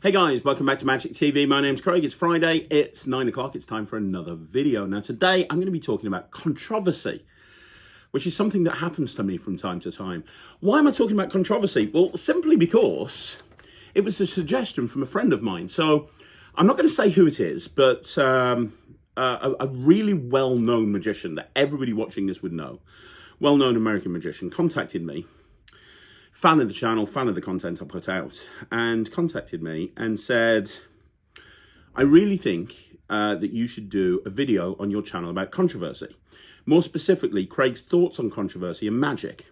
Hey guys, welcome back to Magic TV. My name's Craig. It's Friday. It's 9 o'clock. It's time for another video. Now today I'm going to be talking about controversy, which is something that happens to me from time to time. Why am I talking about controversy? Well, simply because it was a suggestion from a friend of mine. So I'm not going to say who it is, but a really well-known magician that everybody watching this would know, well-known American magician, contacted me. Fan of the channel, fan of the content I put out, and contacted me and said, I really think that you should do a video on your channel about controversy. More specifically, Craig's thoughts on controversy and magic.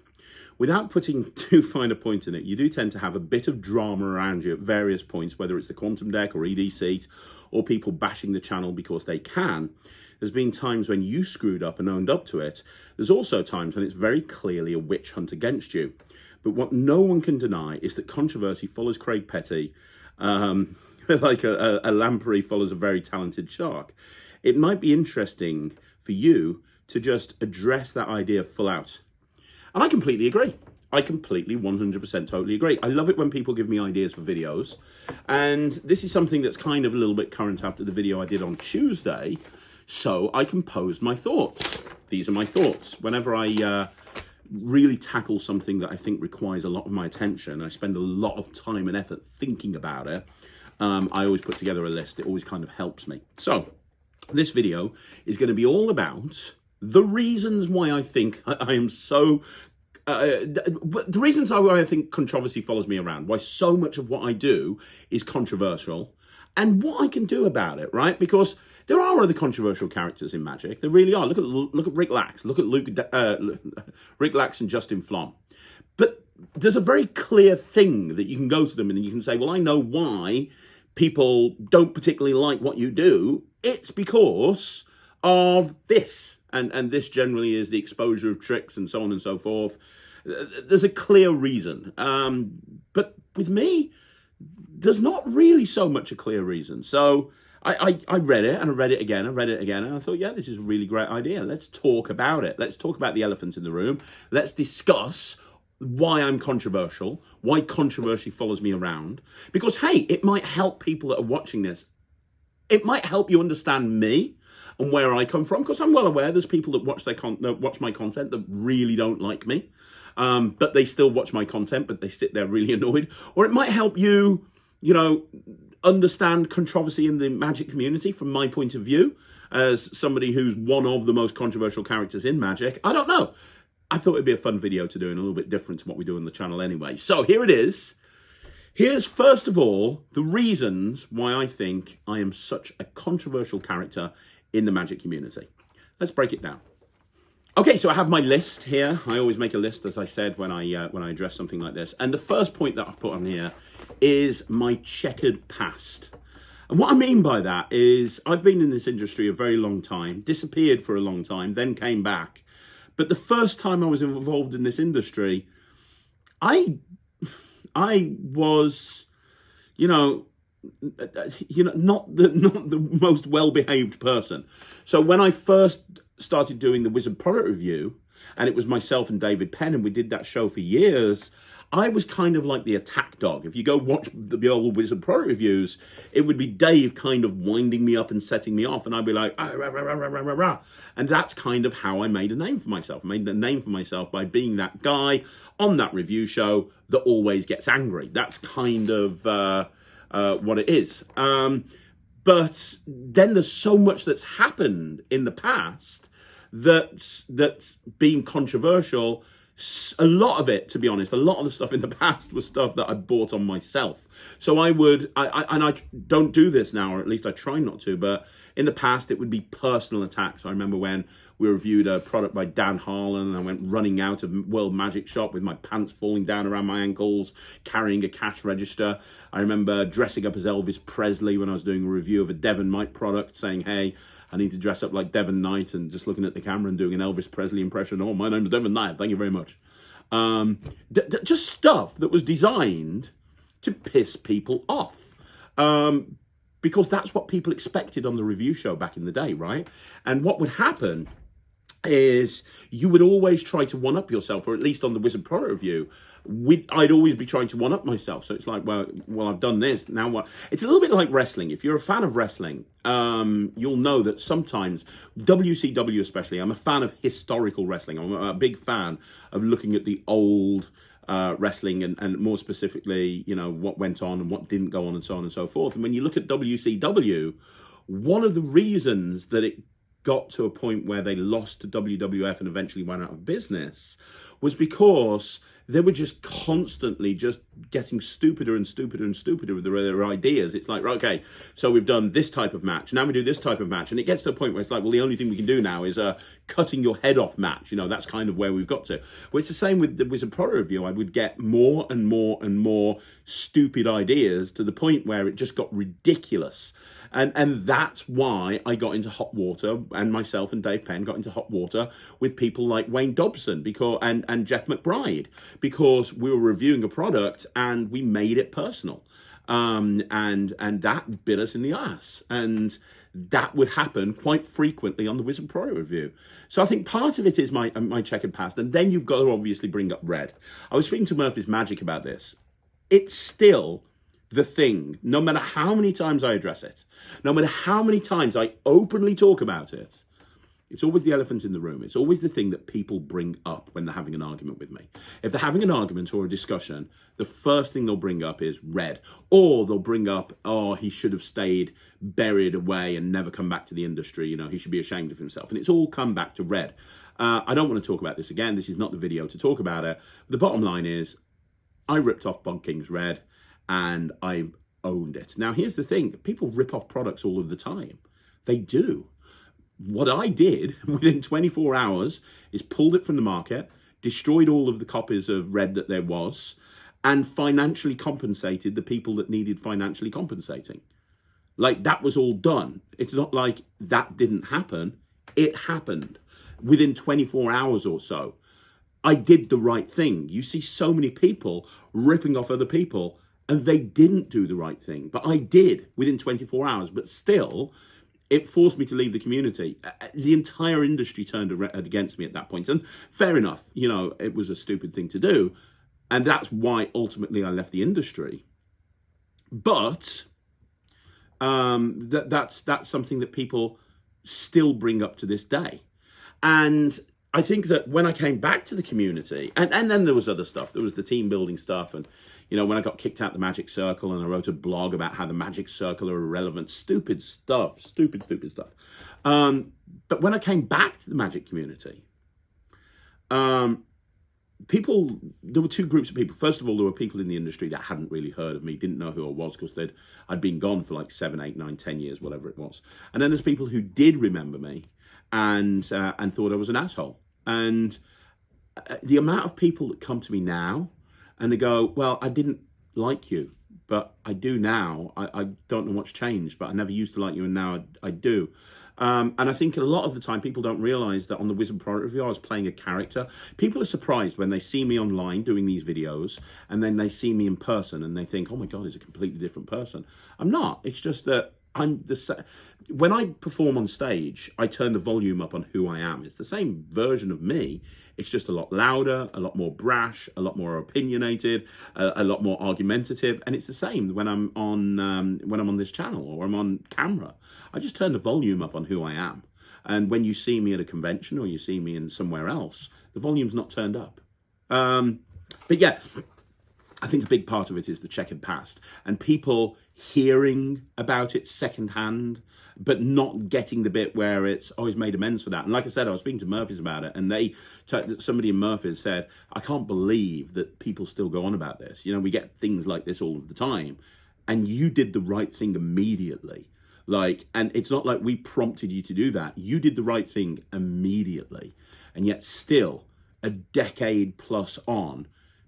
Without putting too fine a point in it, you do tend to have a bit of drama around you at various points, whether it's the quantum deck or ED seat, or people bashing the channel because they can. There's been times when you screwed up and owned up to it. There's also times when it's very clearly a witch hunt against you. But what no one can deny is that controversy follows Craig Petty like a lamprey follows a very talented shark. It might be interesting for you to just address that idea full out. And I completely agree. I completely 100% totally agree. I love it when people give me ideas for videos. And this is something that's kind of a little bit current after the video I did on Tuesday. So I composed my thoughts. These are my thoughts. Whenever I really tackle something that I think requires a lot of my attention, I spend a lot of time and effort thinking about it, I always put together a list. It always kind of helps me. So this video is going to be all about the reasons why I think I am so the reasons why I think controversy follows me around, why so much of what I do is controversial, and what I can do about it, right? Because there are other controversial characters in Magic. There really are. Look at Rick Lax. Look at Rick Lax and Justin Flom. But there's a very clear thing that you can go to them and you can say, well, I know why people don't particularly like what you do. It's because of this. And this generally is the exposure of tricks and so on and so forth. There's a clear reason. But with me, there's not really so much a clear reason. So I read it and I read it again, and I thought, yeah, this is a really great idea. Let's talk about it. Let's talk about the elephant in the room. Let's discuss why I'm controversial, why controversy follows me around. Because, hey, it might help people that are watching this. It might help you understand me and where I come from, because I'm well aware there's people that watch my content that really don't like me. But they still watch my content, but they sit there really annoyed. Or it might help you, understand controversy in the Magic community from my point of view, as somebody who's one of the most controversial characters in Magic. I don't know. I thought it'd be a fun video to do and a little bit different to what we do on the channel anyway. So here it is. Here's, first of all, the reasons why I think I am such a controversial character in the Magic community. Let's break it down. Okay, so I have my list here. I always make a list, as I said, when I address something like this. And the first point that I've put on here is my checkered past. And what I mean by that is I've been in this industry a very long time, disappeared for a long time, then came back. But the first time I was involved in this industry, I was, not the most well-behaved person. So when I first started doing the Wizard product review, and it was myself and David Penn, and we did that show for years, I was kind of like the attack dog. If you go watch the old Wizard product reviews, it would be Dave kind of winding me up and setting me off, and I'd be like, ah, rah, rah, rah, rah, rah, rah. And that's kind of how I made a name for myself. I made a name for myself by being that guy on that review show that always gets angry. That's kind of what it is. But then there's so much that's happened in the past that's been controversial. A lot of it, to be honest, a lot of the stuff in the past was stuff that I bought on myself. So I don't do this now, or at least I try not to, but in the past it would be personal attacks. I remember when we reviewed a product by Dan Harlan and I went running out of World Magic Shop with my pants falling down around my ankles, carrying a cash register. I remember dressing up as Elvis Presley when I was doing a review of a Devon Knight product, saying, hey, I need to dress up like Devon Knight, and just looking at the camera and doing an Elvis Presley impression. Oh, my name's Devon Knight. Thank you very much. Just stuff that was designed to piss people off. Because that's what people expected on the review show back in the day, right? And what would happen is you would always try to one-up yourself, or at least on the Wizard Product Review, I'd always be trying to one-up myself. So it's like, well, I've done this, now what? It's a little bit like wrestling. If you're a fan of wrestling, you'll know that sometimes, WCW especially, I'm a fan of historical wrestling. I'm a big fan of looking at the old wrestling and more specifically, what went on and what didn't go on and so on and so forth. And when you look at WCW, one of the reasons that it got to a point where they lost to WWF and eventually went out of business was because they were just constantly just getting stupider and stupider and stupider with their ideas. It's like, right, okay, so we've done this type of match, now we do this type of match, and it gets to a point where it's like, well, the only thing we can do now is a cutting your head off match. That's kind of where we've got to. Well, it's the same with the Wizard Product Review. I would get more and more and more stupid ideas to the point where it just got ridiculous. And that's why I got into hot water, and myself and Dave Penn got into hot water with people like Wayne Dobson and Jeff McBride, because we were reviewing a product and we made it personal. And that bit us in the ass. And that would happen quite frequently on the Wizard Product Review. So I think part of it is my checkered past. And then you've got to obviously bring up red. I was speaking to Murphy's Magic about this. It's still the thing, no matter how many times I address it, no matter how many times I openly talk about it, it's always the elephant in the room. It's always the thing that people bring up when they're having an argument with me. If they're having an argument or a discussion, the first thing they'll bring up is red. Or they'll bring up, oh, he should have stayed buried away and never come back to the industry. He should be ashamed of himself. And it's all come back to red. I don't want to talk about this again. This is not the video to talk about it. The bottom line is, I ripped off Bog King's red, and I owned it. Now, here's the thing. People rip off products all of the time. They do. What I did within 24 hours is pulled it from the market, destroyed all of the copies of red that there was, and financially compensated the people that needed financially compensating. Like, that was all done. It's not like that didn't happen. It happened within 24 hours or so. I did the right thing. You see so many people ripping off other people, and they didn't do the right thing. But I did within 24 hours. But still, it forced me to leave the community. The entire industry turned against me at that point. And fair enough, it was a stupid thing to do. And that's why ultimately I left the industry. But that's something that people still bring up to this day. And I think that when I came back to the community, and then there was other stuff. There was the team building stuff, and when I got kicked out the Magic Circle, and I wrote a blog about how the Magic Circle are irrelevant, stupid stuff. But when I came back to the Magic community, there were two groups of people. First of all, there were people in the industry that hadn't really heard of me, didn't know who I was, because I'd been gone for like 7, 8, 9, 10 years, whatever it was. And then there's people who did remember me and thought I was an asshole. And the amount of people that come to me now and they go, well, I didn't like you, but I do now. I don't know what's changed, but I never used to like you, and now I do. And I think a lot of the time people don't realize that on the Wizard Product Review, I was playing a character. People are surprised when they see me online doing these videos, and then they see me in person and they think, oh my God, he's a completely different person. I'm not. It's just that when I perform on stage, I turn the volume up on who I am. It's the same version of me. It's just a lot louder, a lot more brash, a lot more opinionated, a lot more argumentative. And it's the same when I'm on this channel or I'm on camera. I just turn the volume up on who I am. And when you see me at a convention or you see me in somewhere else, the volume's not turned up. But yeah, I think a big part of it is the checkered past and people hearing about it secondhand, but not getting the bit where it's always made amends for that. And like I said, I was speaking to Murphy's about it, and somebody in Murphy's said, I can't believe that people still go on about this. We get things like this all of the time, and you did the right thing immediately. And it's not like we prompted you to do that. You did the right thing immediately. And yet still, a decade plus on,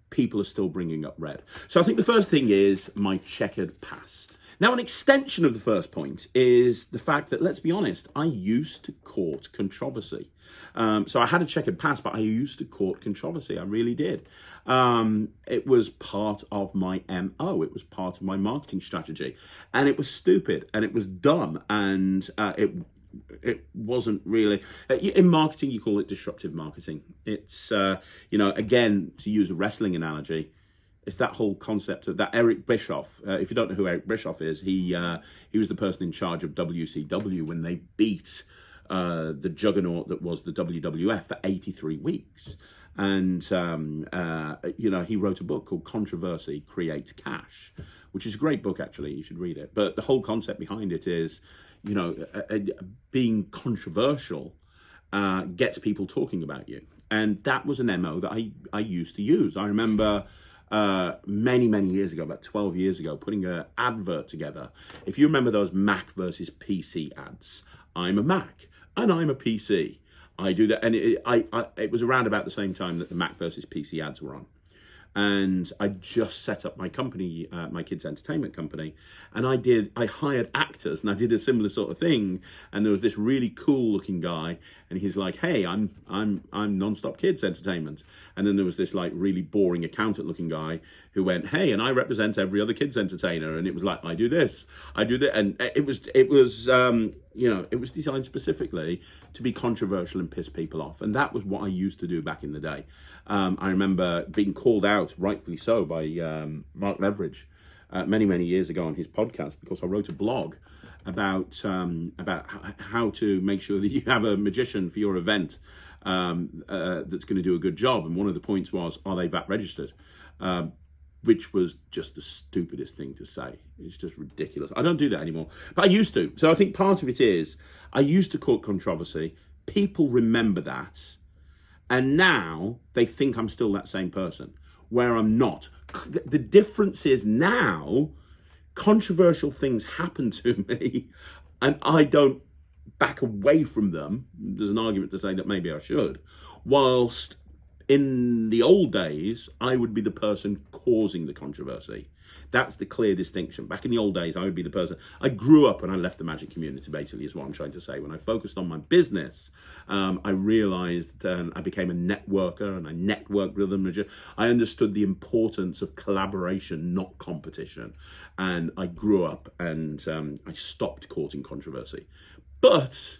people are still bringing up red. So I think the first thing is my checkered past. Now, an extension of the first point is the fact that, let's be honest, I used to court controversy. So I had a checkered past, but I used to court controversy. I really did. It was part of my MO. It was part of my marketing strategy. And it was stupid and it was dumb. And wasn't really, in marketing you call it disruptive marketing. It's again, to use a wrestling analogy, it's that whole concept of that Eric Bischoff. If you don't know who Eric Bischoff is, he was the person in charge of WCW when they beat the juggernaut that was the WWF for 83 weeks. And, he wrote a book called Controversy Creates Cash, which is a great book, actually. You should read it. But the whole concept behind it is, being controversial gets people talking about you. And that was an MO that I used to use. I remember many, many years ago, about 12 years ago, putting an advert together. If you remember those Mac versus PC ads, I'm a Mac and I'm a PC. I do that, and it was around about the same time that the Mac versus PC ads were on. And I just set up my company, my kids' entertainment company, and I hired actors, and I did a similar sort of thing. And there was this really cool looking guy, and he's like, "Hey, I'm Nonstop Kids Entertainment." And then there was this like really boring accountant looking guy who went, "Hey, and I represent every other kids entertainer." And it was like, "I do this, I do that," and it was designed specifically to be controversial and piss people off, and that was what I used to do back in the day. I remember being called out, rightfully so, by Mark Leveridge many, many years ago on his podcast, because I wrote a blog about how to make sure that you have a magician for your event that's going to do a good job. And one of the points was, are they VAT registered? Which was just the stupidest thing to say. It's just ridiculous. I don't do that anymore, but I used to. So I think part of it is I used to court controversy. People remember that. And now they think I'm still that same person, where I'm not. The difference is now controversial things happen to me and I don't back away from them. There's an argument to say that maybe I should. Whilst in the old days, I would be the person causing the controversy. That's the clear distinction. Back in the old days, I would be the person. I grew up and I left the magic community, basically, is what I'm trying to say. When I focused on my business, I realized I became a networker, and I networked with them. I understood the importance of collaboration, not competition. And I grew up and I stopped courting controversy. But,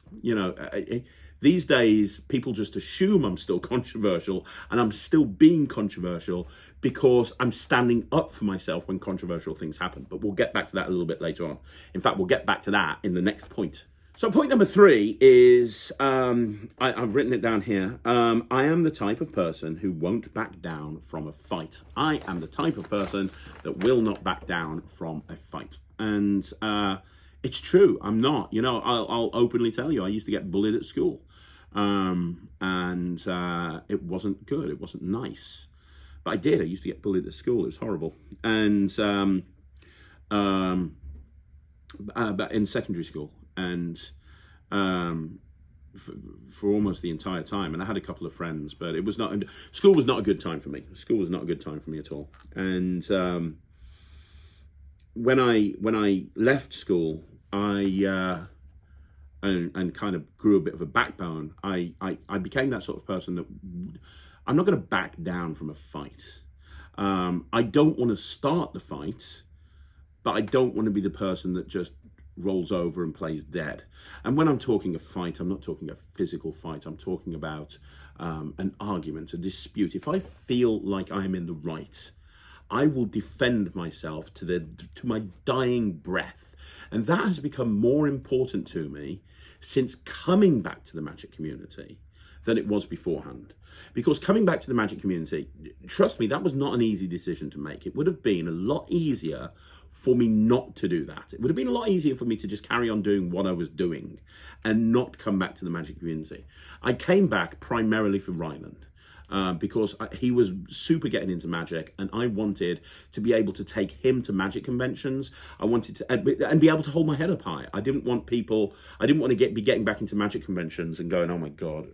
these days, people just assume I'm still controversial, and I'm still being controversial because I'm standing up for myself when controversial things happen. But we'll get back to that a little bit later on. In fact, we'll get back to that in the next point. So point number 3 is, I've written it down here. I am the type of person who won't back down from a fight. I am the type of person that will not back down from a fight. And it's true, I'm not. I'll openly tell you, I used to get bullied at school. And it wasn't good. It wasn't nice. But I did. I used to get bullied at school. It was horrible. And but in secondary school, and for almost the entire time. And I had a couple of friends, but it was not. School was not a good time for me. School was not a good time for me at all. And when I left school, and kind of grew a bit of a backbone, I became that sort of person that I'm not going to back down from a fight. I don't want to start the fight, but I don't want to be the person that just rolls over and plays dead. And when I'm talking a fight, I'm not talking a physical fight. I'm talking about an argument, a dispute. If I feel like I'm in the right, I will defend myself to my dying breath. And that has become more important to me since coming back to the magic community than it was beforehand. Because coming back to the magic community, trust me, that was not an easy decision to make. It would have been a lot easier for me not to do that. It would have been a lot easier for me to just carry on doing what I was doing and not come back to the magic community. I came back primarily for Ryland. Because he was super getting into magic, and I wanted to be able to take him to magic conventions. I wanted to and be able to hold my head up high. I didn't want to be getting back into magic conventions and going, oh my God,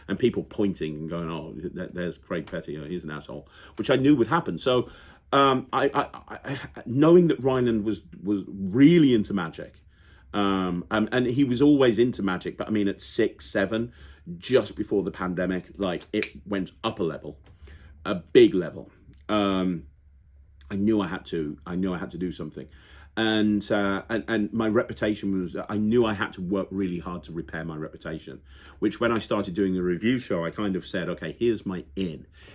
and people pointing and going, oh, there's Craig Petty, he's an asshole, which I knew would happen. So I knowing that Ryland was really into magic, and he was always into magic, but I mean at 6, 7, just before the pandemic, like it went up a big level. I knew I had to do something. And my reputation was, I knew I had to work really hard to repair my reputation, which when I started doing the review show, I kind of said, okay, here's my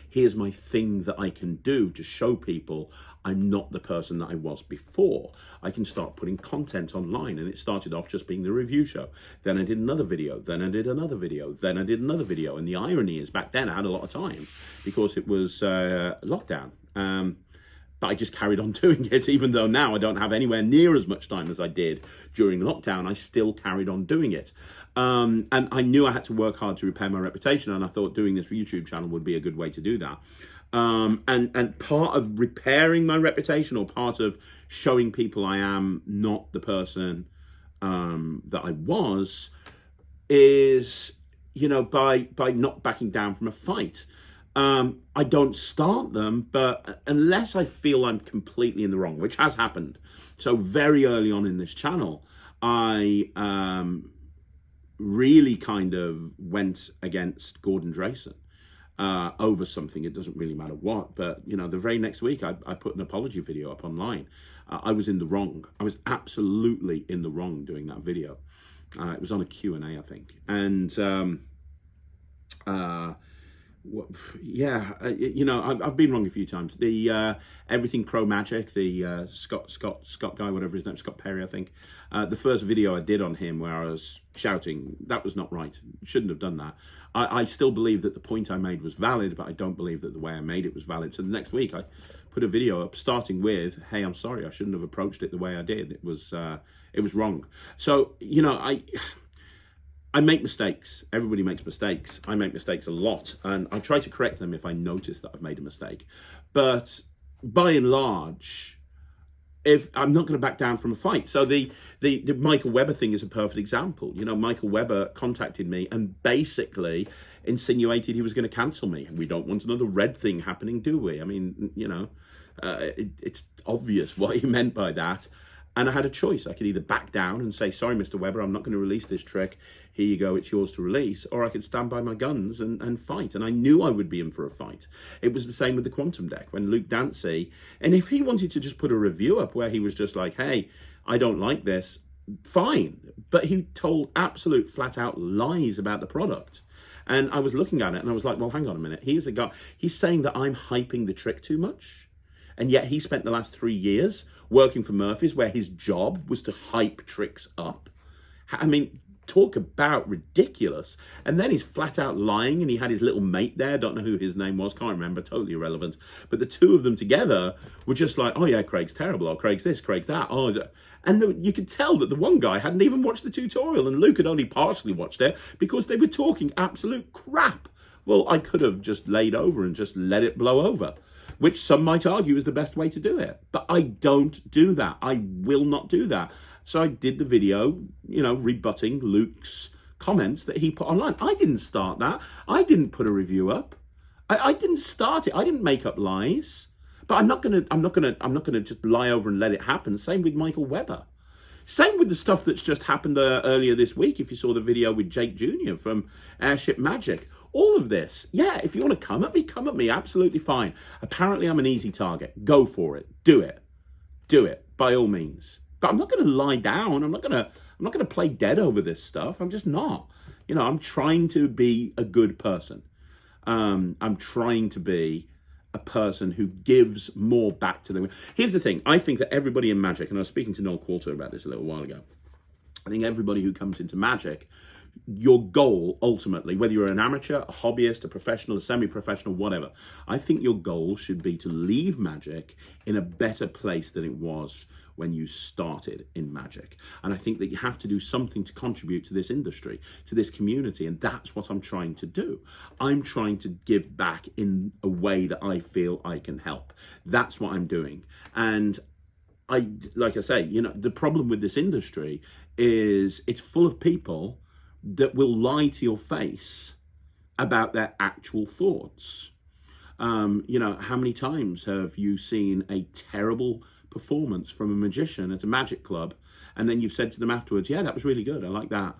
here's my thing that I can do to show people I'm not the person that I was before. I can start putting content online. And it started off just being the review show. Then I did another video, then I did another video, then I did another video. And the irony is, back then I had a lot of time because it was lockdown. But I just carried on doing it, even though now I don't have anywhere near as much time as I did during lockdown. I still carried on doing it. And I knew I had to work hard to repair my reputation, and I thought doing this YouTube channel would be a good way to do that. And part of repairing my reputation, or part of showing people I am not the person that I was, is, by not backing down from a fight. I don't start them, but unless I feel I'm completely in the wrong, which has happened. So very early on in this channel, I really kind of went against Gordon Drayson over something. It doesn't really matter what, but the very next week I put an apology video up online. I was in the wrong. I was absolutely in the wrong doing that video. It was on a Q&A, I think. And I've been wrong a few times. The Everything Pro Magic, the Scott guy, whatever his name, Scott Perry, I think. The first video I did on him where I was shouting, that was not right. Shouldn't have done that. I still believe that the point I made was valid, but I don't believe that the way I made it was valid. So the next week I put a video up starting with, hey, I'm sorry, I shouldn't have approached it the way I did. It was wrong. So, I make mistakes. Everybody makes mistakes. I make mistakes a lot, and I try to correct them if I notice that I've made a mistake. But by and large, if I'm not going to back down from a fight. So the Michael Webber thing is a perfect example. Michael Webber contacted me and basically insinuated he was going to cancel me. We don't want another red thing happening, do we? I mean, it's obvious what he meant by that. And I had a choice. I could either back down and say, sorry, Mr. Webber, I'm not going to release this trick. Here you go, it's yours to release. Or I could stand by my guns and fight. And I knew I would be in for a fight. It was the same with the Quantum deck. When Luke Dancy, and if he wanted to just put a review up where he was just like, hey, I don't like this, fine. But he told absolute flat out lies about the product. And I was looking at it and I was like, well, hang on a minute. He's a guy, he's saying that I'm hyping the trick too much. And yet he spent the last 3 years working for Murphy's, where his job was to hype tricks up. I mean, talk about ridiculous. And then he's flat out lying, and he had his little mate there. Don't know who his name was. Can't remember. Totally irrelevant. But the two of them together were just like, oh yeah, Craig's terrible. Oh, Craig's this, Craig's that. Oh, and you could tell that the one guy hadn't even watched the tutorial, and Luke had only partially watched it because they were talking absolute crap. Well, I could have just laid over and just let it blow over, which some might argue is the best way to do it. But I don't do that. I will not do that. So I did the video, rebutting Luke's comments that he put online. I didn't start that. I didn't put a review up. I didn't start it. I didn't make up lies. But I'm not gonna just lie over and let it happen. Same with Michael Webber. Same with the stuff that's just happened earlier this week. If you saw the video with Jake Jr. from Airship Magic. All of this, yeah, if you want to come at me, absolutely fine. Apparently I'm an easy target. Go for it. Do it, by all means. But I'm not going to lie down. I'm not going to play dead over this stuff. I'm just not. I'm trying to be a good person. I'm trying to be a person who gives more back to them. Here's the thing. I think that everybody in Magic, and I was speaking to Noel Quarter about this a little while ago, I think everybody who comes into Magic, your goal ultimately, whether you're an amateur, a hobbyist, a professional, a semi-professional, whatever, I think your goal should be to leave Magic in a better place than it was when you started in Magic. And I think that you have to do something to contribute to this industry, to this community, and that's what I'm trying to do. I'm trying to give back in a way that I feel I can help. That's what I'm doing. And like I say, the problem with this industry is it's full of people that will lie to your face about their actual thoughts. How many times have you seen a terrible performance from a magician at a magic club, and then you've said to them afterwards, yeah, that was really good, I like that?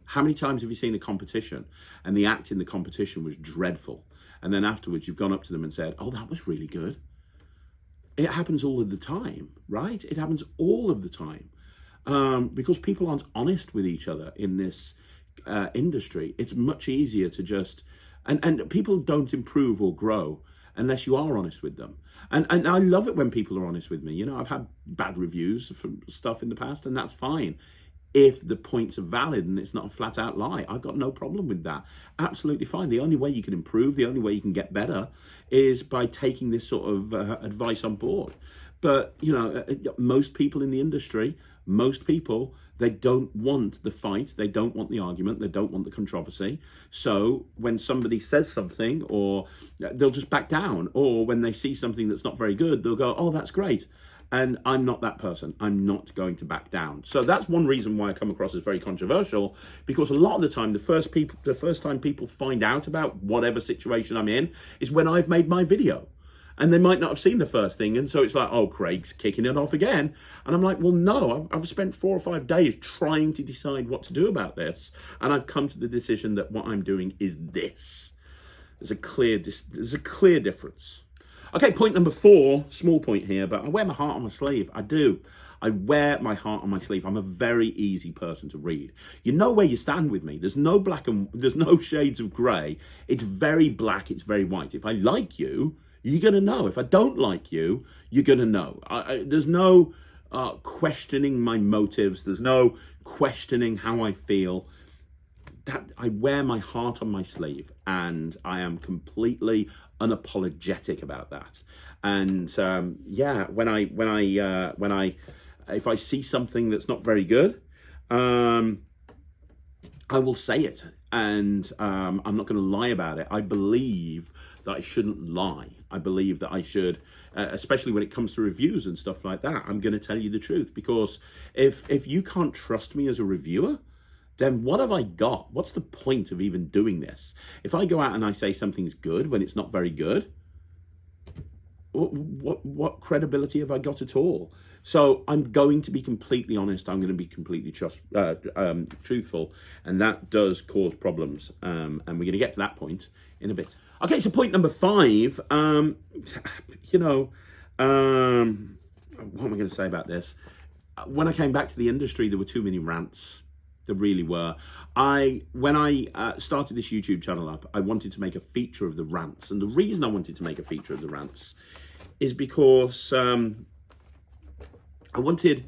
How many times have you seen a competition and the act in the competition was dreadful, and then afterwards you've gone up to them and said, oh, that was really good? it happens all of the time, right? It happens all of the time. Because people aren't honest with each other in this industry. It's much easier to just, and people don't improve or grow unless you are honest with them. And I love it when people are honest with me. You know, I've had bad reviews for stuff in the past, and that's fine. If the points are valid and it's not a flat out lie, I've got no problem with that. Absolutely fine. The only way you can improve, the only way you can get better is by taking this sort of advice on board. But, you know, most people in the industry, most people, they don't want the fight, they don't want the argument, they don't want the controversy. So when somebody says something, or they'll just back down, or when they see something that's not very good, they'll go, oh, that's great. And I'm not that person. I'm not going to back down. So that's one reason why I come across as very controversial, because a lot of the time, the first time people find out about whatever situation I'm in is when I've made my video. And they might not have seen the first thing. And so it's like, oh, Craig's kicking it off again. And I'm like, well, no, I've spent 4 or 5 days trying to decide what to do about this. And I've come to the decision that what I'm doing is this. There's a clear difference. Okay, point number 4, small point here, but I wear my heart on my sleeve. I do. I wear my heart on my sleeve. I'm a very easy person to read. You know where you stand with me. There's no there's no shades of grey. It's very black, it's very white. If I like you, you're going to know. If I don't like you, you're going to know. There's no questioning my motives. There's no questioning how I feel. That I wear my heart on my sleeve, and I am completely unapologetic about that. And yeah, if I see something that's not very good, I will say it, and I'm not going to lie about it. I believe that I shouldn't lie. I believe that I should, especially when it comes to reviews and stuff like that, I'm going to tell you the truth, because if you can't trust me as a reviewer, then what have I got? What's the point of even doing this? If I go out and I say something's good when it's not very good, what credibility have I got at all? So I'm going to be completely honest. I'm going to be completely truthful, and that does cause problems. And we're going to get to that point in a bit. Okay, so point number 5. What am I going to say about this? When I came back to the industry, there were too many rants. There really were. When I started this YouTube channel up, I wanted to make a feature of the rants. And the reason I wanted to make a feature of the rants is because I wanted...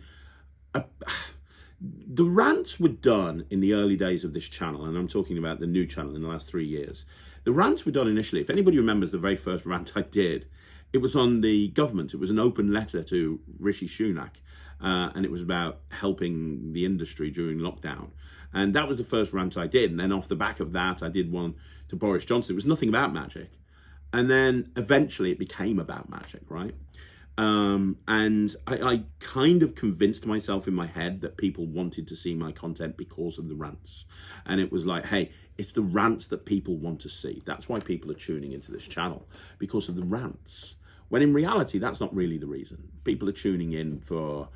the rants were done in the early days of this channel, and I'm talking about the new channel in the last 3 years. The rants were done initially. If anybody remembers the very first rant I did, it was on the government. It was an open letter to Rishi Sunak. And it was about helping the industry during lockdown. And that was the first rant I did. And then off the back of that, I did one to Boris Johnson. It was nothing about magic. And then eventually it became about magic, right? And I kind of convinced myself in my head that people wanted to see my content because of the rants. And it was like, hey, it's the rants that people want to see. That's why people are tuning into this channel, because of the rants. When in reality, that's not really the reason. People are tuning in for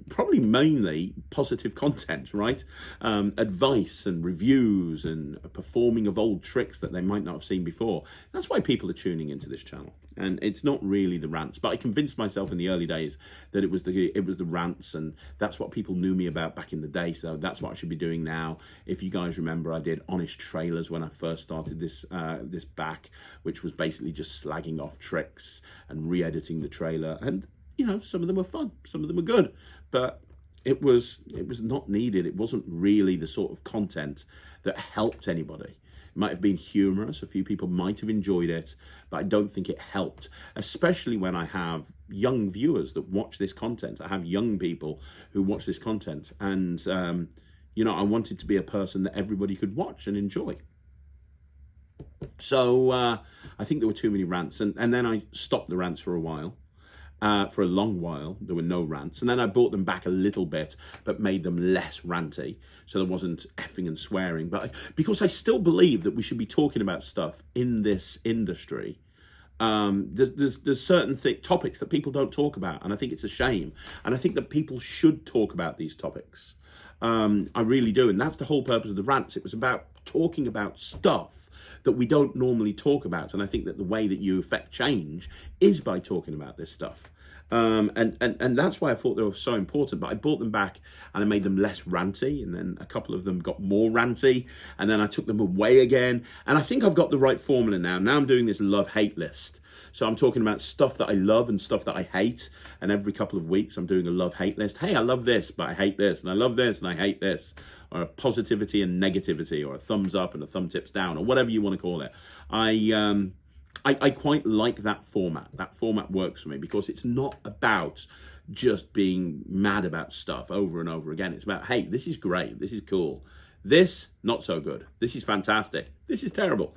probably mainly positive content, right? Advice and reviews and performing of old tricks that they might not have seen before. That's why people are tuning into this channel. And it's not really the rants, but I convinced myself in the early days that it was the rants, and that's what people knew me about back in the day. So that's what I should be doing now. If you guys remember, I did honest trailers when I first started this back, which was basically just slagging off tricks and re-editing the trailer. And you know, some of them were fun, some of them were good, but it was not needed. It wasn't really the sort of content that helped anybody. It might have been humorous. A few people might have enjoyed it, but I don't think it helped, especially when I have young viewers that watch this content. I have young people who watch this content, and you know, I wanted to be a person that everybody could watch and enjoy. So I think there were too many rants, and then I stopped the rants for a while. For a long while, there were no rants. And then I brought them back a little bit, but made them less ranty. So there wasn't effing and swearing. But because I still believe that we should be talking about stuff in this industry, there's certain topics that people don't talk about. And I think it's a shame. And I think that people should talk about these topics. I really do. And that's the whole purpose of the rants. It was about talking about stuff that we don't normally talk about. And I think that the way that you affect change is by talking about this stuff. And that's why I thought they were so important. But I brought them back and I made them less ranty, and then a couple of them got more ranty, and then I took them away again. And I think I've got the right formula now. Now I'm doing this love-hate list. So I'm talking about stuff that I love and stuff that I hate. And every couple of weeks I'm doing a love-hate list. Hey, I love this, but I hate this. And I love this and I hate this. Or a positivity and negativity, or a thumbs up and a thumb tips down, or whatever you want to call it. I quite like that format. That format works for me because it's not about just being mad about stuff over and over again. It's about, hey, this is great. This is cool. This, not so good. This is fantastic. This is terrible.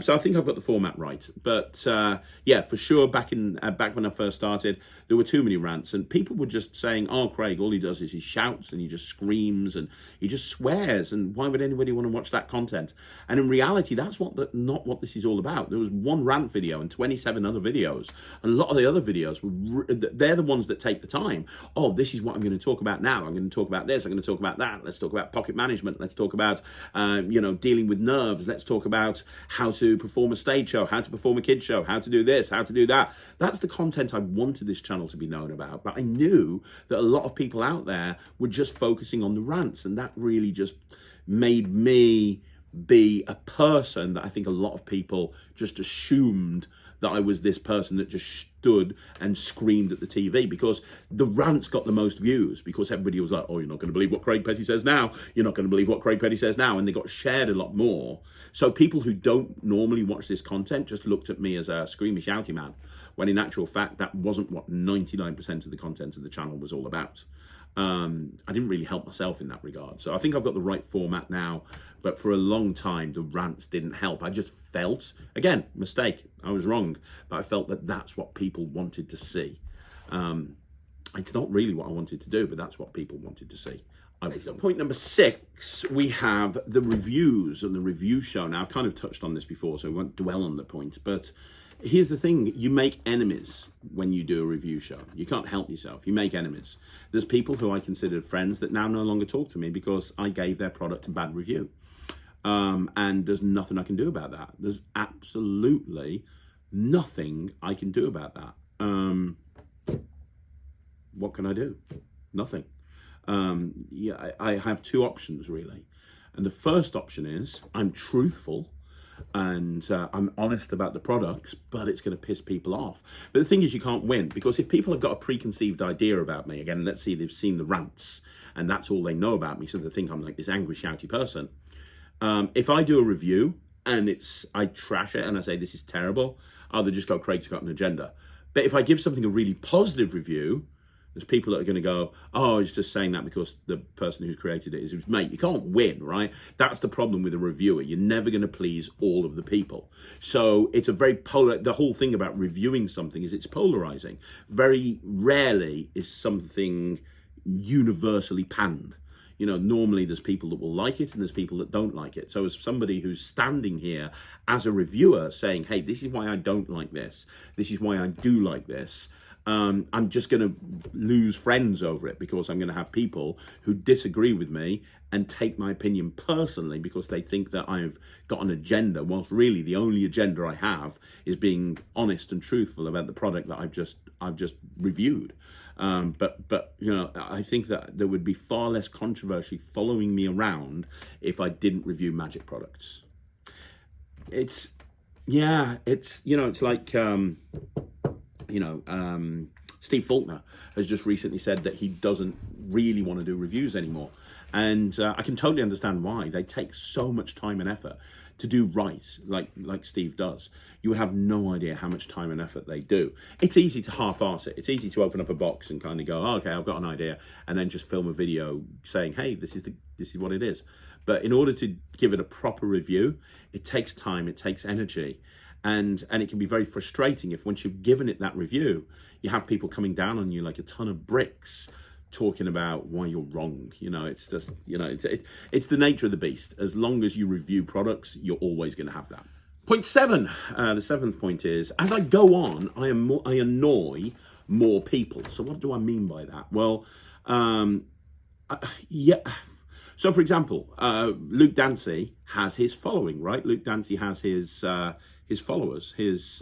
So I think I've got the format right. But yeah, for sure, back when I first started, there were too many rants, and people were just saying, oh, Craig, all he does is he shouts and he just screams and he just swears, and why would anybody want to watch that content? And in reality, that's not what this is all about. There was one rant video and 27 other videos, and a lot of the other videos they're the ones that take the time. Oh, this is what I'm going to talk about now. I'm going to talk about this. I'm going to talk about that. Let's talk about pocket management. Let's talk about dealing with nerves. Let's talk about how to perform a stage show, how to perform a kid show, how to do this, how to do that. That's the content I wanted this channel to be known about. But I knew that a lot of people out there were just focusing on the rants, and that really just made me be a person that I think a lot of people just assumed that I was this person that just stood and screamed at the TV, because the rants got the most views, because everybody was like, oh, you're not going to believe what Craig Petty says now. You're not going to believe what Craig Petty says now. And they got shared a lot more. So people who don't normally watch this content just looked at me as a screamy, shouty man, when in actual fact, that wasn't what 99% of the content of the channel was all about. I didn't really help myself in that regard. So I think I've got the right format now, but for a long time, the rants didn't help. I just felt, again, mistake, I was wrong, but I felt that that's what people wanted to see. It's not really what I wanted to do, but that's what people wanted to see. Point number 6, we have the reviews and the review show. Now, I've kind of touched on this before, so I won't dwell on the points, but here's the thing. You make enemies when you do a review show. You can't help yourself. You make enemies. There's people who I considered friends that now no longer talk to me because I gave their product a bad review. And there's nothing I can do about that. There's absolutely nothing I can do about that. What can I do? Nothing. Yeah, I have 2 options really. And the first option is I'm truthful and I'm honest about the products, but it's going to piss people off. But the thing is, you can't win, because if people have got a preconceived idea about me, again, let's see, they've seen the rants and that's all they know about me, so they think I'm like this angry, shouty person. If I do a review and I trash it and I say this is terrible, they'll just go, Craig's got an agenda. But if I give something a really positive review, there's people that are going to go, oh, he's just saying that because the person who's created it is his mate. You can't win, right? That's the problem with a reviewer. You're never going to please all of the people. So it's a very the whole thing about reviewing something is it's polarizing. Very rarely is something universally panned. You know, normally there's people that will like it and there's people that don't like it. So as somebody who's standing here as a reviewer saying, hey, this is why I don't like this. This is why I do like this. I'm just going to lose friends over it, because I'm going to have people who disagree with me and take my opinion personally because they think that I've got an agenda, whilst really the only agenda I have is being honest and truthful about the product that I've just reviewed. But you know, I think that there would be far less controversy following me around if I didn't review magic products. It's like Steve Faulkner has just recently said that he doesn't really want to do reviews anymore. And I can totally understand why. They take so much time and effort to do right, like Steve does. You have no idea how much time and effort they do. It's easy to half-arse it. It's easy to open up a box and kind of go, oh, okay, I've got an idea, and then just film a video saying, hey, this is what it is. But in order to give it a proper review, it takes time, it takes energy. And it can be very frustrating if once you've given it that review, you have people coming down on you like a ton of bricks, talking about why you're wrong. You know, it's just, you know, it's the nature of the beast. As long as you review products, you're always going to have that. Point 7, the 7th point is, as I go on, I annoy more people. So what do I mean by that? Well, So, for example, Luke Dancy has his following, right? Luke Dancy has his followers, his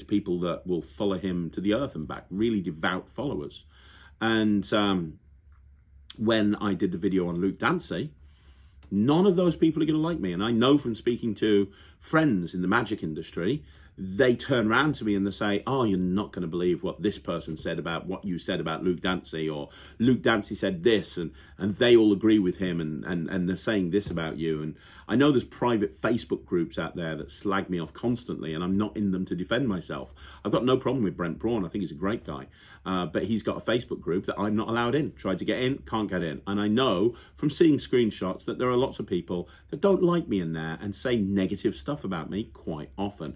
people that will follow him to the earth and back, really devout followers. And when I did the video on Luke Dancy, none of those people are going to like me. And I know from speaking to friends in the magic industry, they turn around to me and they say, oh, you're not going to believe what this person said about what you said about Luke Dancy, or Luke Dancy said this, and they all agree with him, and they're saying this about you. And I know there's private Facebook groups out there that slag me off constantly, and I'm not in them to defend myself. I've got no problem with Brent Braun. I think he's a great guy. But he's got a Facebook group that I'm not allowed in. Tried to get in, can't get in. And I know from seeing screenshots that there are lots of people that don't like me in there and say negative stuff about me quite often.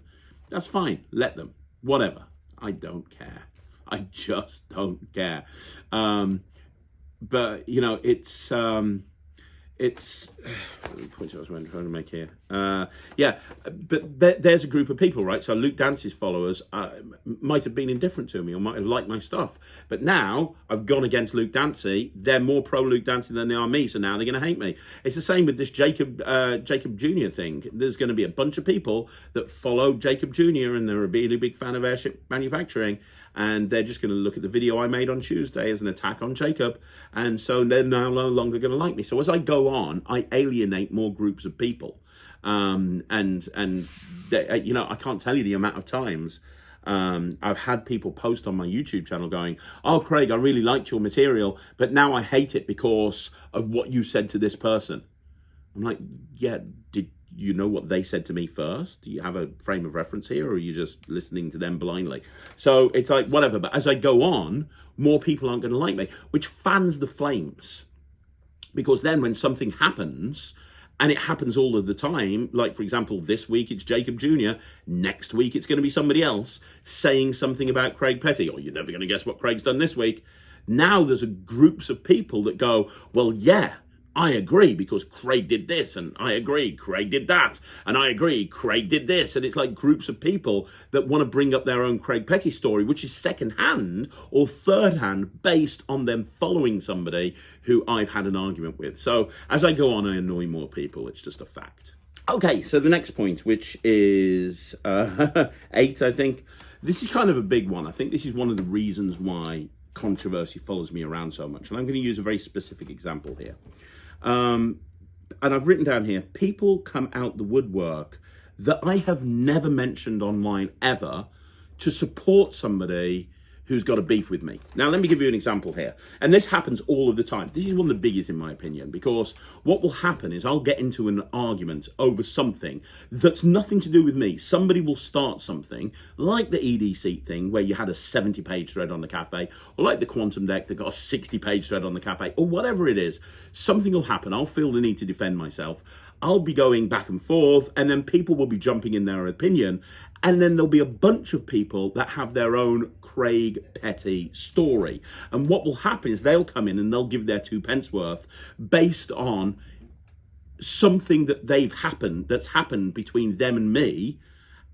That's fine. Let them. Whatever. I don't care. I just don't care. But, you know, it's the point I was trying to make here. Yeah, but there's a group of people, right? So Luke Dancy's followers might have been indifferent to me or might have liked my stuff. But now I've gone against Luke Dancy. They're more pro Luke Dancy than they are me. So now they're going to hate me. It's the same with this Jacob Jr. thing. There's going to be a bunch of people that follow Jacob Jr. and they're a really big fan of airship manufacturing. And they're just going to look at the video I made on Tuesday as an attack on Jacob. And so they're now no longer going to like me. So as I go on, I alienate more groups of people. And they, you know, I can't tell you the amount of times I've had people post on my YouTube channel going, oh, Craig, I really liked your material, but now I hate it because of what you said to this person. I'm like, yeah, did you know what they said to me first? Do you have a frame of reference here, or are you just listening to them blindly? So it's like, whatever. But as I go on, more people aren't going to like me, which fans the flames. Because then when something happens, and it happens all of the time, like, for example, this week it's Jacob Jr., next week it's going to be somebody else saying something about Craig Petty, or you're never going to guess what Craig's done this week. Now there's groups of people that go, well, yeah, I agree because Craig did this, and I agree Craig did that, and I agree Craig did this. And it's like groups of people that want to bring up their own Craig Petty story, which is second-hand or third-hand based on them following somebody who I've had an argument with. So as I go on, I annoy more people. It's just a fact. Okay, so the next point, which is 8, I think. This is kind of a big one. I think this is one of the reasons why controversy follows me around so much. And I'm going to use a very specific example here. And I've written down here, people come out the woodwork that I have never mentioned online ever to support somebody who's got a beef with me. Now, let me give you an example here. And this happens all of the time. This is one of the biggest in my opinion, because what will happen is I'll get into an argument over something that's nothing to do with me. Somebody will start something like the ED seat thing where you had a 70-page thread on the cafe, or like the quantum deck that got a 60-page thread on the cafe, or whatever it is. Something will happen. I'll feel the need to defend myself. I'll be going back and forth, and then people will be jumping in their opinion. And then there'll be a bunch of people that have their own Craig Petty story. And what will happen is they'll come in and they'll give their 2 pence worth based on something that's happened between them and me.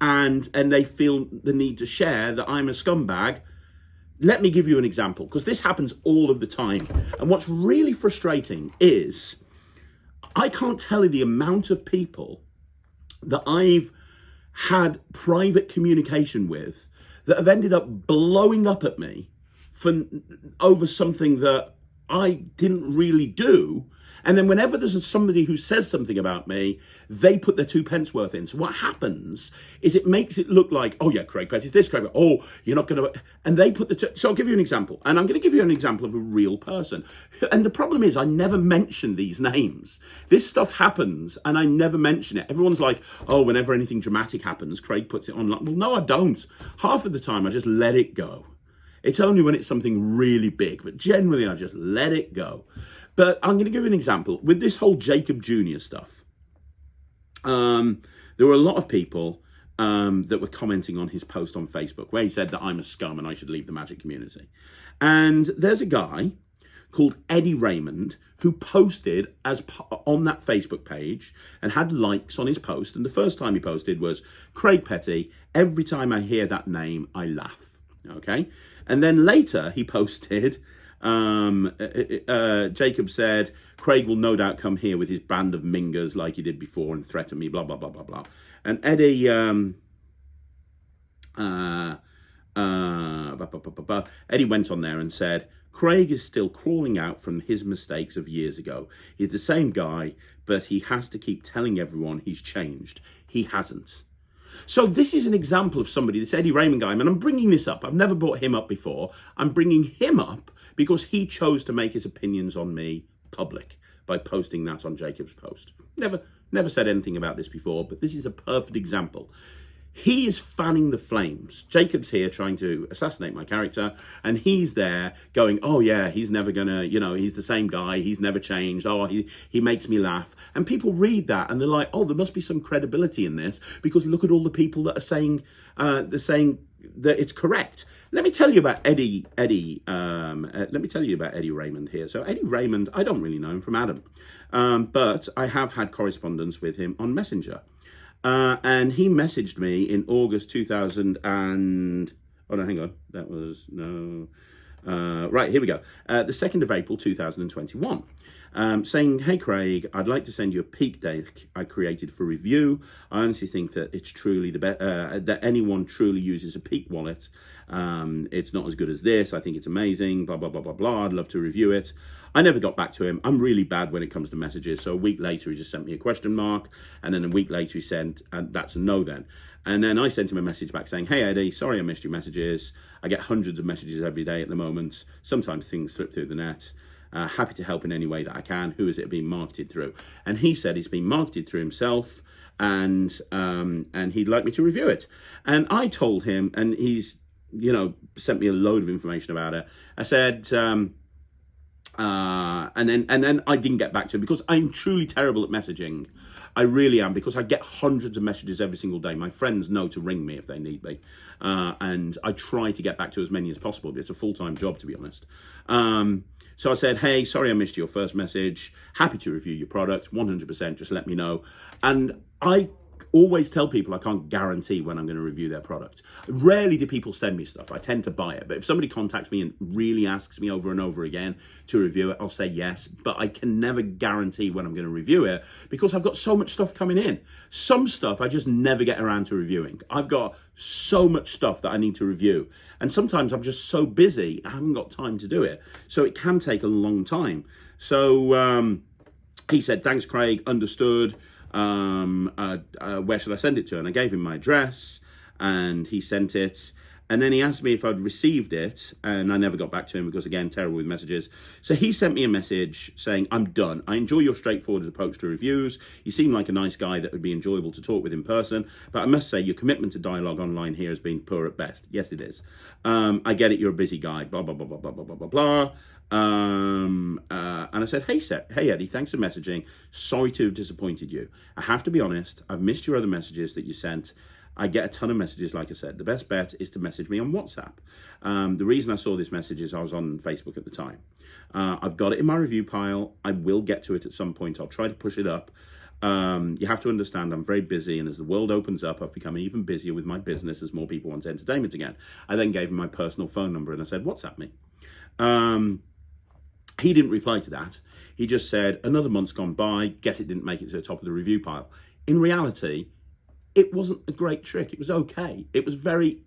And they feel the need to share that I'm a scumbag. Let me give you an example, because this happens all of the time. And what's really frustrating is I can't tell you the amount of people that I've had private communication with that have ended up blowing up at me over something that I didn't really do. And then whenever there's somebody who says something about me, they put their 2 pence worth in. So what happens is it makes it look like, oh yeah, Craig Petty's this, Craig, oh, you're not going to, and they put so I'll give you an example. And I'm going to give you an example of a real person. And the problem is I never mention these names. This stuff happens and I never mention it. Everyone's like, oh, whenever anything dramatic happens, Craig puts it on. Well, no, I don't. Half of the time I just let it go. It's only when it's something really big, but generally I just let it go. But I'm going to give you an example. With this whole Jacob Jr. stuff, there were a lot of people that were commenting on his post on Facebook where he said that I'm a scum and I should leave the magic community. And there's a guy called Raymond who posted on that Facebook page and had likes on his post. And the first time he posted was, Craig Petty, every time I hear that name, I laugh. Okay. And then later he posted, Jacob said, Craig will no doubt come here with his band of mingers like he did before and threaten me, blah, blah, blah, blah, blah. And Eddie, Eddie went on there and said, Craig is still crawling out from his mistakes of years ago. He's the same guy, but he has to keep telling everyone he's changed. He hasn't. So this is an example of somebody, this Eddie Raymond guy, and I'm bringing this up. I've never brought him up before. I'm bringing him up because he chose to make his opinions on me public by posting that on Jacob's post. Never said anything about this before, but this is a perfect example. He is fanning the flames. Jacob's here trying to assassinate my character, and he's there going, oh yeah, he's never gonna, he's the same guy, he's never changed, oh, he makes me laugh. And people read that and they're like, oh, there must be some credibility in this, because look at all the people that are saying, they're saying that it's correct. Let me tell you about Eddie Raymond here. So Eddie Raymond, I don't really know him from Adam, but I have had correspondence with him on Messenger. And he messaged me in August 2000 and... Oh, no, hang on. That was... No... right, here we go. The 2nd of April 2021. Saying, hey, Craig, I'd like to send you a peak deck I created for review. I honestly think that it's truly the best... that anyone truly uses a peak wallet. It's not as good as this. I think it's amazing. Blah, blah, blah, blah, blah. I'd love to review it. I never got back to him. I'm really bad when it comes to messages. So a week later, he just sent me a question mark. And then a week later, he sent, and that's a no then. And then I sent him a message back saying, hey, Eddie, sorry I missed your messages. I get hundreds of messages every day at the moment. Sometimes things slip through the net. Happy to help in any way that I can. Who is it being marketed through? And he said he's been marketed through himself, and he'd like me to review it. And I told him, and he's, sent me a load of information about it. I said... and then I didn't get back to him because I'm truly terrible at messaging. I really am, because I get hundreds of messages every single day. My friends know to ring me if they need me. And I try to get back to as many as possible, but it's a full-time job, to be honest. So I said, hey, sorry I missed your first message. Happy to review your product, 100%, just let me know. And I always tell people I can't guarantee when I'm going to review their product. Rarely do people send me stuff. I tend to buy it. But if somebody contacts me and really asks me over and over again to review it, I'll say yes. But I can never guarantee when I'm going to review it because I've got so much stuff coming in. Some stuff I just never get around to reviewing. I've got so much stuff that I need to review. And sometimes I'm just so busy, I haven't got time to do it. So it can take a long time. So he said, thanks, Craig, understood. Where should I send it to? And I gave him my address and he sent it. And then he asked me if I'd received it, and I never got back to him because, again, terrible with messages. So he sent me a message saying, I'm done. I enjoy your straightforward approach to reviews. You seem like a nice guy that would be enjoyable to talk with in person, but I must say your commitment to dialogue online here has been poor at best. Yes, it is. I get it. You're a busy guy. Blah, blah, blah, blah, blah, blah, blah, blah, blah. And I said, hey, Eddie, thanks for messaging. Sorry to have disappointed you. I have to be honest. I've missed your other messages that you sent. I get a ton of messages, like I said. The best bet is to message me on WhatsApp. The reason I saw this message is I was on Facebook at the time. I've got it in my review pile. I will get to it at some point. I'll try to push it up. You have to understand I'm very busy, and as the world opens up, I've become even busier with my business as more people want entertainment again. I then gave him my personal phone number and I said, WhatsApp me. He didn't reply to that. He just said, another month's gone by, guess it didn't make it to the top of the review pile. In reality, it wasn't a great trick. It was okay. It was very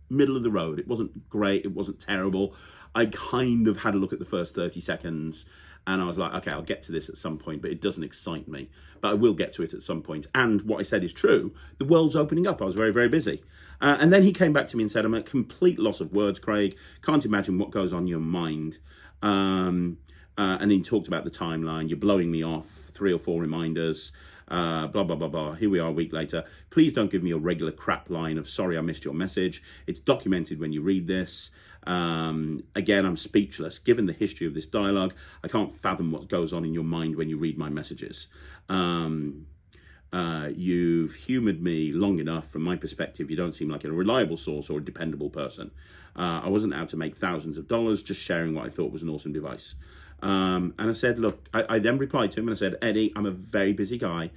middle of the road. It wasn't great. It wasn't terrible. I kind of had a look at the first 30 seconds and I was like, okay, I'll get to this at some point, but it doesn't excite me. But I will get to it at some point. And what I said is true. The world's opening up. I was very, very busy. And then he came back to me and said, I'm at complete loss of words, Craig. Can't imagine what goes on in your mind. And he talked about the timeline. You're blowing me off. 3 or 4 reminders. Blah, blah, blah, blah. Here we are a week later. Please don't give me a regular crap line of, sorry, I missed your message. It's documented when you read this. Again, I'm speechless. Given the history of this dialogue, I can't fathom what goes on in your mind when you read my messages. You've humoured me long enough. From my perspective, you don't seem like a reliable source or a dependable person. I wasn't out to make thousands of dollars, just sharing what I thought was an awesome device. And I said, look, I then replied to him and I said, Eddie, I'm a very busy guy.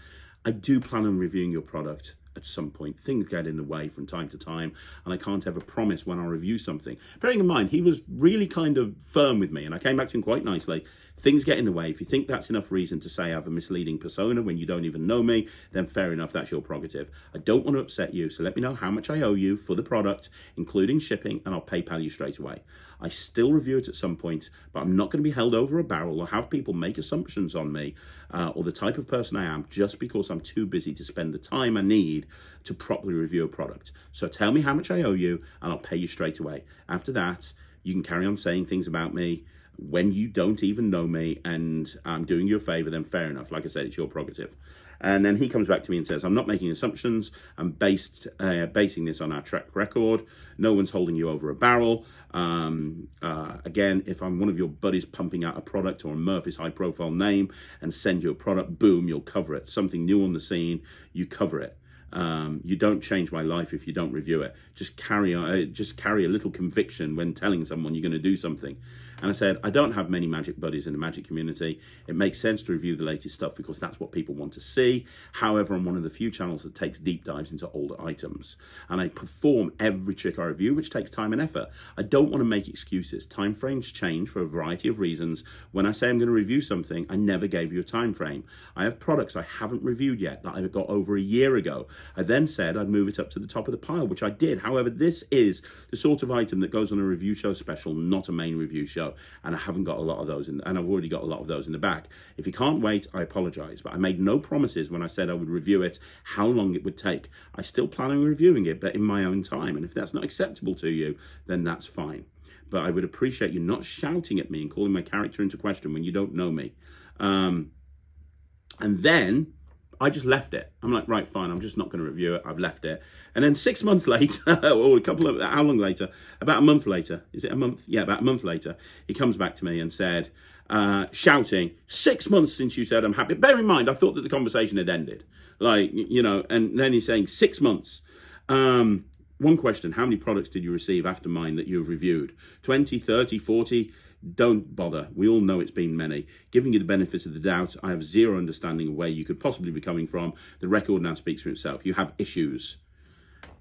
I do plan on reviewing your product. at some point. Things get in the way from time to time, and I can't ever promise when I'll review something. Bearing in mind, he was really kind of firm with me, and I came back to him quite nicely. Things get in the way. If you think that's enough reason to say I have a misleading persona when you don't even know me, then fair enough, that's your prerogative. I don't want to upset you, so let me know how much I owe you for the product, including shipping, and I'll PayPal you straight away. I still review it at some point, but I'm not going to be held over a barrel or have people make assumptions on me or the type of person I am just because I'm too busy to spend the time I need to properly review a product. So tell me how much I owe you, and I'll pay you straight away. After that, you can carry on saying things about me when you don't even know me and I'm doing you a favor, then fair enough. Like I said, it's your prerogative. And then he comes back to me and says, I'm not making assumptions. I'm basing this on our track record. No one's holding you over a barrel. Again, if I'm one of your buddies pumping out a product or a Murphy's high profile name and send you a product, boom, you'll cover it. Something new on the scene, you cover it. You don't change my life if you don't review it. Just carry a little conviction when telling someone you're going to do something. And I said, I don't have many magic buddies in the magic community. It makes sense to review the latest stuff because that's what people want to see. However, I'm one of the few channels that takes deep dives into older items. And I perform every trick I review, which takes time and effort. I don't want to make excuses. Time frames change for a variety of reasons. When I say I'm going to review something, I never gave you a time frame. I have products I haven't reviewed yet that I got over a year ago. I then said I'd move it up to the top of the pile, which I did. However, this is the sort of item that goes on a review show special, not a main review show. And I haven't got a lot of those, and I've already got a lot of those in the back. If you can't wait, I apologize. But I made no promises when I said I would review it, how long it would take. I still plan on reviewing it, but in my own time. And if that's not acceptable to you, then that's fine. But I would appreciate you not shouting at me and calling my character into question when you don't know me. And then I just left it. I'm like, right, fine, I'm just not going to review it. I've left it. And then 6 months later, or how long later? About a month later. Is it a month? Yeah, about a month later, he comes back to me and said, shouting, 6 months since you said I'm happy. Bear in mind, I thought that the conversation had ended. Like, you know, and then he's saying 6 months. One question, how many products did you receive after mine that you've reviewed? 20, 30, 40? Don't bother. We all know it's been many. Giving you the benefit of the doubt, I have zero understanding of where you could possibly be coming from. The record now speaks for itself. You have issues.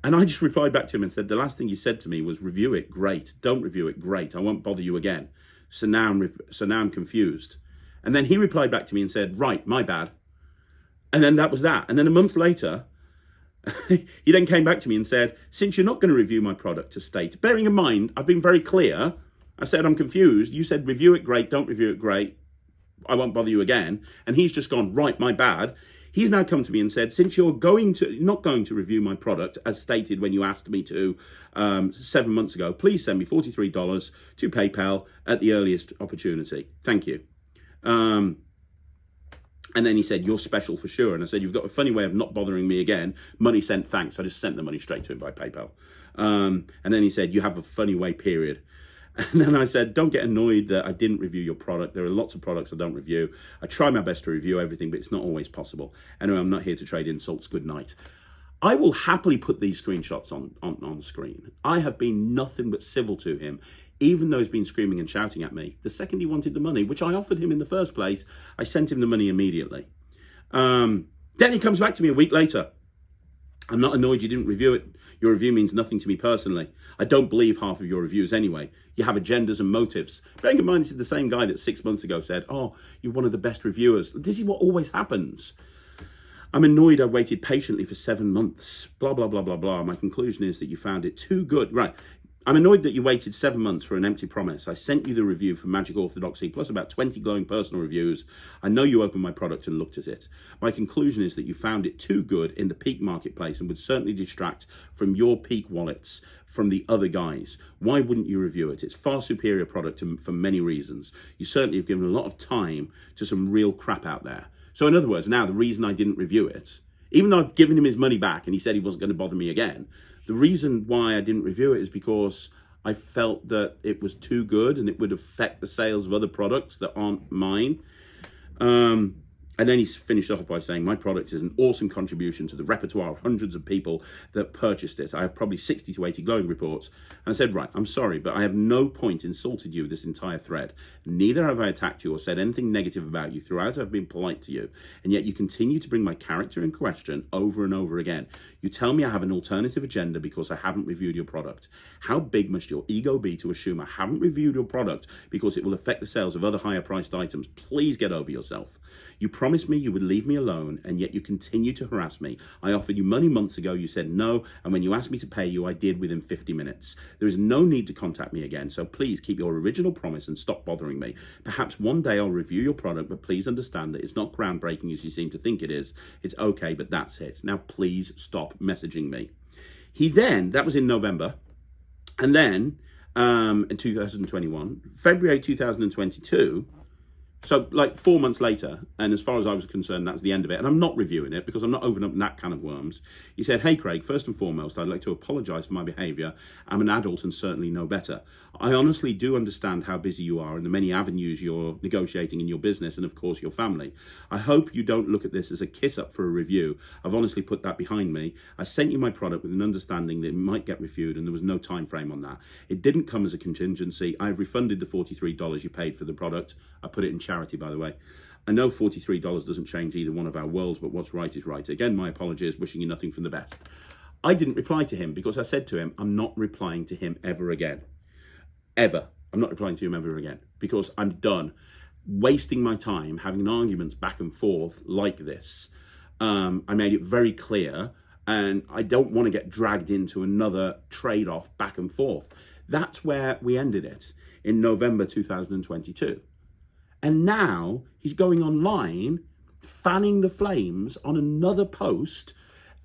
And I just replied back to him and said, the last thing you said to me was, review it, great. Don't review it, great. I won't bother you again. So now I'm confused. And then he replied back to me and said, right, my bad. And then that was that. And then a month later, he then came back to me and said, since you're not going to review my product to state, bearing in mind, I've been very clear. I said, I'm confused. You said, review it, great. Don't review it, great. I won't bother you again. And he's just gone, right, my bad. He's now come to me and said, since you're not going to review my product, as stated when you asked me to 7 months ago, please send me $43 to PayPal at the earliest opportunity. Thank you. And then he said, you're special for sure. And I said, you've got a funny way of not bothering me again. Money sent, thanks. I just sent the money straight to him by PayPal. And then he said, you have a funny way, period. And then I said, don't get annoyed that I didn't review your product. There are lots of products I don't review. I try my best to review everything, but it's not always possible. Anyway, I'm not here to trade insults. Good night. I will happily put these screenshots on screen. I have been nothing but civil to him, even though he's been screaming and shouting at me. The second he wanted the money, which I offered him in the first place, I sent him the money immediately. Then he comes back to me a week later. I'm not annoyed you didn't review it. Your review means nothing to me personally. I don't believe half of your reviews anyway. You have agendas and motives. Bearing in mind, this is the same guy that 6 months ago said, oh, you're one of the best reviewers. This is what always happens. I'm annoyed I waited patiently for 7 months. Blah, blah, blah, blah, blah. My conclusion is that you found it too good. Right. I'm annoyed that you waited 7 months for an empty promise. I sent you the review for Magic Orthodoxy, plus about 20 glowing personal reviews. I know you opened my product and looked at it. My conclusion is that you found it too good in the peak marketplace and would certainly distract from your peak wallets from the other guys. Why wouldn't you review it? It's far superior product for many reasons. You certainly have given a lot of time to some real crap out there. So in other words, now the reason I didn't review it, even though I've given him his money back and he said he wasn't going to bother me again, the reason why I didn't review it is because I felt that it was too good and it would affect the sales of other products that aren't mine. I And then he finished off by saying, my product is an awesome contribution to the repertoire of hundreds of people that purchased it. I have probably 60 to 80 glowing reports. And I said, right, I'm sorry, but I have no point insulted you this entire thread. Neither have I attacked you or said anything negative about you. Throughout, I've been polite to you. And yet you continue to bring my character in question over and over again. You tell me I have an alternative agenda because I haven't reviewed your product. How big must your ego be to assume I haven't reviewed your product because it will affect the sales of other higher priced items? Please get over yourself. You promised me you would leave me alone, and yet you continue to harass me. I offered you money months ago, you said no, and when you asked me to pay you, I did within 50 minutes. There is no need to contact me again, so please keep your original promise and stop bothering me. Perhaps one day I'll review your product, but please understand that it's not groundbreaking as you seem to think it is. It's okay, but that's it. Now please stop messaging me. That was in November, and then in 2021, February 2022, so like 4 months later, and as far as I was concerned, that's the end of it. And I'm not reviewing it because I'm not opening up that can of worms. He said, hey, Craig, first and foremost, I'd like to apologize for my behavior. I'm an adult and certainly know better. I honestly do understand how busy you are and the many avenues you're negotiating in your business and, of course, your family. I hope you don't look at this as a kiss up for a review. I've honestly put that behind me. I sent you my product with an understanding that it might get reviewed, and there was no time frame on that. It didn't come as a contingency. I've refunded the $43 you paid for the product. I put it in charity, by the way. I know $43 doesn't change either one of our worlds, but what's right is right. Again, my apologies, wishing you nothing from the best. I didn't reply to him because I said to him, I'm not replying to him ever again. Ever. I'm not replying to him ever again because I'm done wasting my time having arguments back and forth like this. I made it very clear, and I don't want to get dragged into another trade-off back and forth. That's where we ended it in November 2022. And now he's going online, fanning the flames on another post.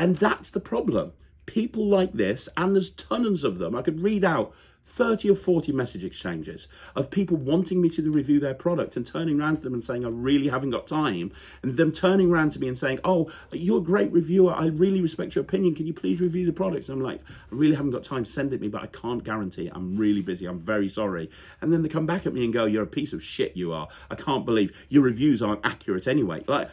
And that's the problem. People like this, and there's tons of them. I could read out 30 or 40 message exchanges of people wanting me to review their product and turning around to them and saying, I really haven't got time. And them turning around to me and saying, oh, you're a great reviewer. I really respect your opinion. Can you please review the product? And I'm like, I really haven't got time. Send it me, but I can't guarantee it. I'm really busy. I'm very sorry. And then they come back at me and go, you're a piece of shit, you are. I can't believe your reviews aren't accurate anyway. Like,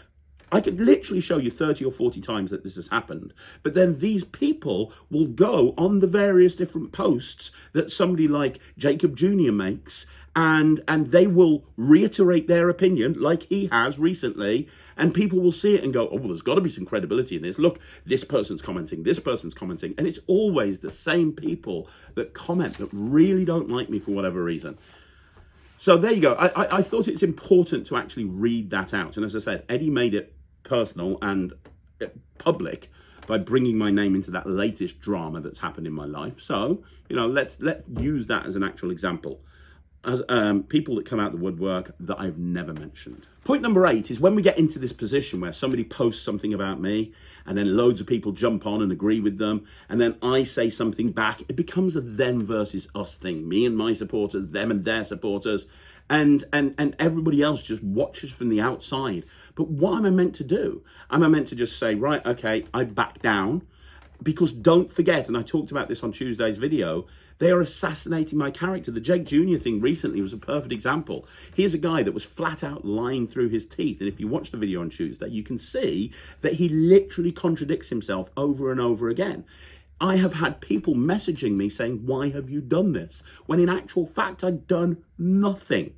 I could literally show you 30 or 40 times that this has happened. But then these people will go on the various different posts that somebody like Jacob Jr. makes, and they will reiterate their opinion like he has recently, and people will see it and go, oh, well, there's got to be some credibility in this. Look, this person's commenting, and it's always the same people that comment that really don't like me for whatever reason. So there you go. I thought it's important to actually read that out. And as I said, Eddie made it personal and public by bringing my name into that latest drama that's happened in my life. So, you know, let's use that as an actual example. As people that come out the woodwork that I've never mentioned. Point number 8 is when we get into this position where somebody posts something about me and then loads of people jump on and agree with them, and then I say something back, it becomes a them versus us thing. Me and my supporters, them and their supporters, and everybody else just watches from the outside. But what am I meant to do? Am I meant to just say, right, okay, I back down? Because don't forget, and I talked about this on Tuesday's video, they are assassinating my character. The Jake Jr. thing recently was a perfect example. Here's a guy that was flat out lying through his teeth. And if you watch the video on Tuesday, you can see that he literally contradicts himself over and over again. I have had people messaging me saying, why have you done this? When in actual fact, I'd done nothing.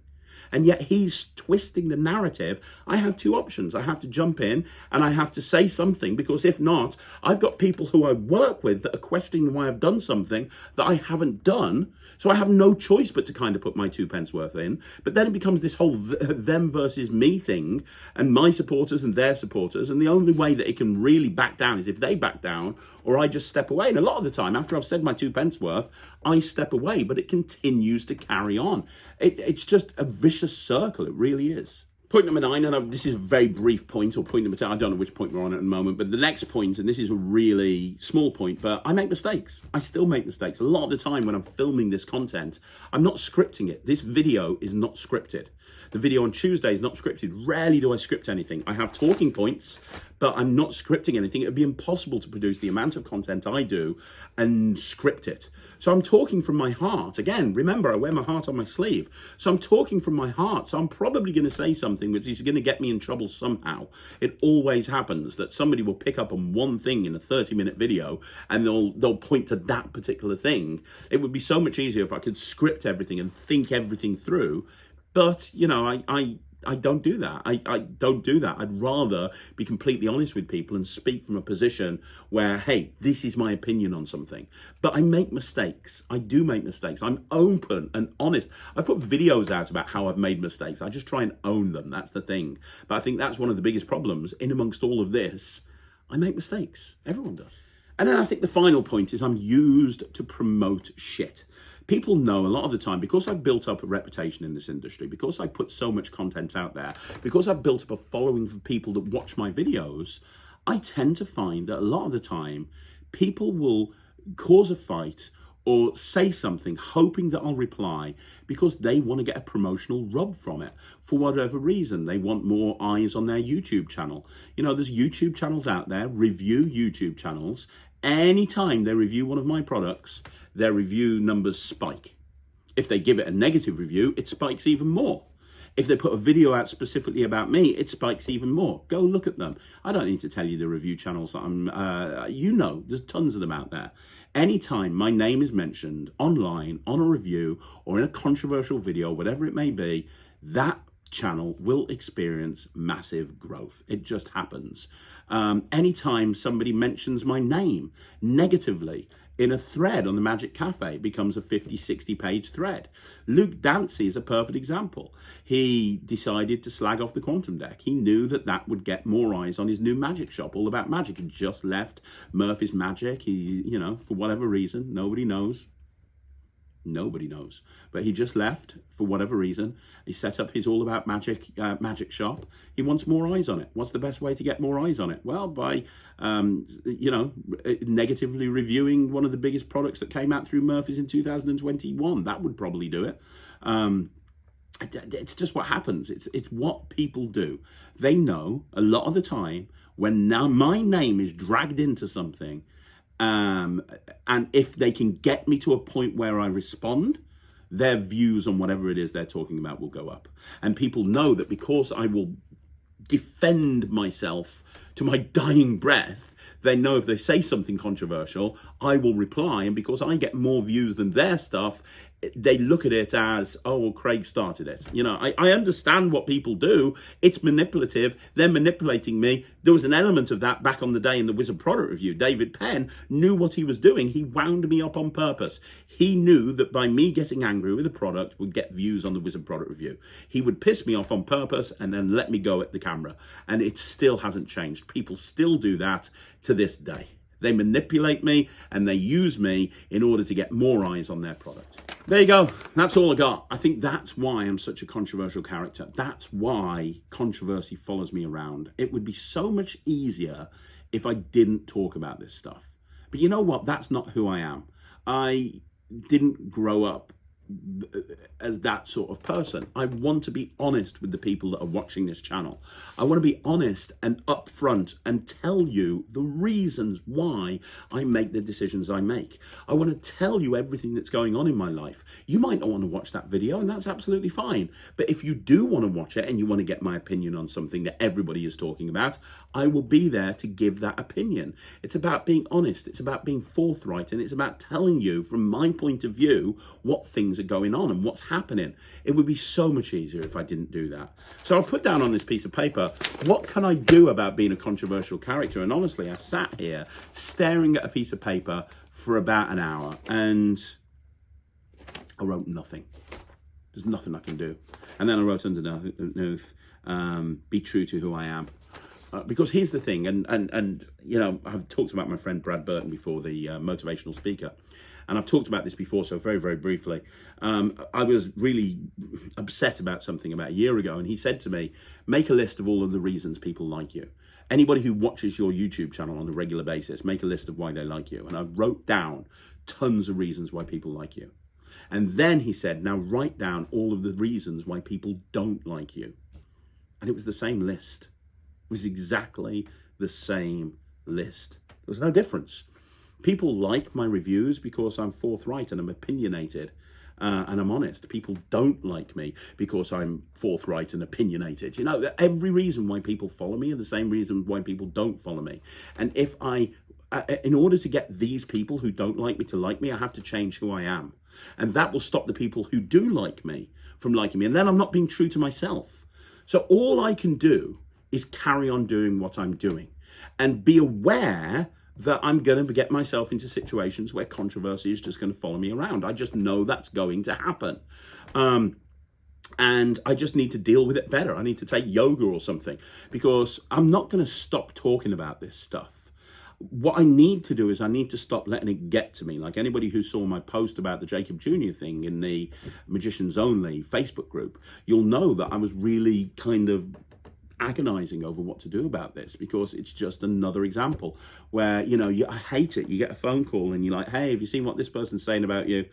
And yet he's twisting the narrative. I have two options. I have to jump in and I have to say something, because if not, I've got people who I work with that are questioning why I've done something that I haven't done. So I have no choice but to kind of put my 2 pence worth in. But then it becomes this whole them versus me thing, and my supporters and their supporters. And the only way that it can really back down is if they back down or I just step away. And a lot of the time, after I've said my 2 pence worth, I step away, but it continues to carry on. It's just a vicious circle. It really is. Point number 9, and this is a very brief point, or point number 10, I don't know which point we're on at the moment, but the next point, and this is a really small point, but I make mistakes. I still make mistakes. A lot of the time when I'm filming this content, I'm not scripting it. This video is not scripted. The video on Tuesday is not scripted. Rarely do I script anything. I have talking points, but I'm not scripting anything. It would be impossible to produce the amount of content I do and script it. So I'm talking from my heart. Again, remember, I wear my heart on my sleeve. So I'm talking from my heart. So I'm probably going to say something which is going to get me in trouble somehow. It always happens that somebody will pick up on one thing in a 30-minute video and they'll point to that particular thing. It would be so much easier if I could script everything and think everything through. But, you know, I don't do that. I don't do that. I'd rather be completely honest with people and speak from a position where, hey, this is my opinion on something. But I make mistakes. I do make mistakes. I'm open and honest. I've put videos out about how I've made mistakes. I just try and own them. That's the thing. But I think that's one of the biggest problems in amongst all of this. I make mistakes. Everyone does. And then I think the final point is I'm used to promote shit. People know a lot of the time, because I've built up a reputation in this industry, because I put so much content out there, because I've built up a following for people that watch my videos, I tend to find that a lot of the time people will cause a fight or say something hoping that I'll reply because they want to get a promotional rub from it for whatever reason. They want more eyes on their YouTube channel. You know, there's YouTube channels out there, review YouTube channels. Anytime they review one of my products, their review numbers spike. If they give it a negative review, it spikes even more. If they put a video out specifically about me, it spikes even more. Go look at them. I don't need to tell you the review channels that I'm, you know, there's tons of them out there. Anytime my name is mentioned online, on a review, or in a controversial video, whatever it may be, that channel will experience massive growth. It just happens. Anytime somebody mentions my name negatively in a thread on the Magic Cafe, it becomes a 50, 60 page thread. Luke Dancy is a perfect example. He decided to slag off the Quantum Deck. He knew that that would get more eyes on his new magic shop, all about magic. He just left Murphy's Magic. He, you know, for whatever reason, nobody knows. Nobody knows, but he just left for whatever reason. He set up his all about magic magic shop. He wants more eyes on it. What's the best way to get more eyes on it? Well, by you know, negatively reviewing one of the biggest products that came out through Murphy's in 2021. That would probably do it. It's just what happens. It's what people do. They know a lot of the time when now my name is dragged into something. And if they can get me to a point where I respond, their views on whatever it is they're talking about will go up. And people know that because I will defend myself to my dying breath, they know if they say something controversial, I will reply. And because I get more views than their stuff, they look at it as, oh, well, Craig started it. You know, I understand what people do. It's manipulative. They're manipulating me. There was an element of that back on the day in the Wizard Product Review. David Penn knew what he was doing. He wound me up on purpose. He knew that by me getting angry with a product would get views on the Wizard Product Review. He would piss me off on purpose and then let me go at the camera. And it still hasn't changed. People still do that to this day. They manipulate me and they use me in order to get more eyes on their product. There you go. That's all I got. I think that's why I'm such a controversial character. That's why controversy follows me around. It would be so much easier if I didn't talk about this stuff. But you know what? That's not who I am. I didn't grow up as that sort of person. I want to be honest with the people that are watching this channel. I want to be honest and upfront and tell you the reasons why I make the decisions I make. I want to tell you everything that's going on in my life. You might not want to watch that video, and that's absolutely fine. But if you do want to watch it and you want to get my opinion on something that everybody is talking about, I will be there to give that opinion. It's about being honest. It's about being forthright, and it's about telling you from my point of view what things are going on and what's happening. It would be so much easier if I didn't do that. So I'll put down on this piece of paper, what can I do about being a controversial character? And honestly, I sat here staring at a piece of paper for about an hour and I wrote nothing. There's nothing I can do. And then I wrote underneath, be true to who I am. Because here's the thing, and you know, I've talked about my friend Brad Burton before, the motivational speaker. And I've talked about this before, so very, very briefly. I was really upset about something about a year ago, and he said to me, make a list of all of the reasons people like you. Anybody who watches your YouTube channel on a regular basis, make a list of why they like you. And I wrote down tons of reasons why people like you. And then he said, now write down all of the reasons why people don't like you. And it was the same list. It was exactly the same list. There was no difference. People like my reviews because I'm forthright and I'm opinionated and I'm honest. People don't like me because I'm forthright and opinionated. You know, every reason why people follow me are the same reason why people don't follow me. And if in order to get these people who don't like me to like me, I have to change who I am. And that will stop the people who do like me from liking me. And then I'm not being true to myself. So all I can do is carry on doing what I'm doing and be aware that I'm going to get myself into situations where controversy is just going to follow me around. I just know that's going to happen. And I just need to deal with it better. I need to take yoga or something because I'm not going to stop talking about this stuff. What I need to do is I need to stop letting it get to me. Like anybody who saw my post about the Jacob Jr. thing in the Magicians Only Facebook group, you'll know that I was really kind of agonizing over what to do about this because it's just another example where, you know, I hate it. You get a phone call and you're like, hey, have you seen what this person's saying about you?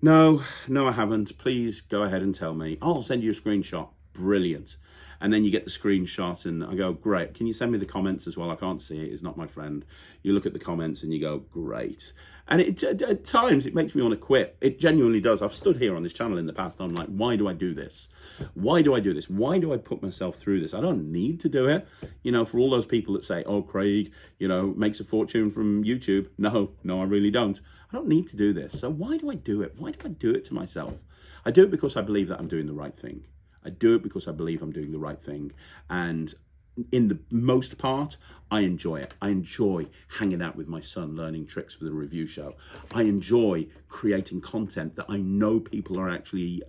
No, I haven't. Please go ahead and tell me. I'll send you a screenshot. Brilliant. And then you get the screenshot and I go, great. Can you send me the comments as well? I can't see it. It's not my friend. You look at the comments and you go, great. And at times it makes me want to quit. It genuinely does. I've stood here on this channel in the past. I'm like, why do I do this? Why do I do this? Why do I put myself through this? I don't need to do it. You know, for all those people that say, oh, Craig, you know, makes a fortune from YouTube. No, I really don't. I don't need to do this. So why do I do it? Why do I do it to myself? I do it because I believe that I'm doing the right thing. I do it because I believe I'm doing the right thing. And in the most part, I enjoy it. I enjoy hanging out with my son, learning tricks for the review show. I enjoy creating content that I know people are actually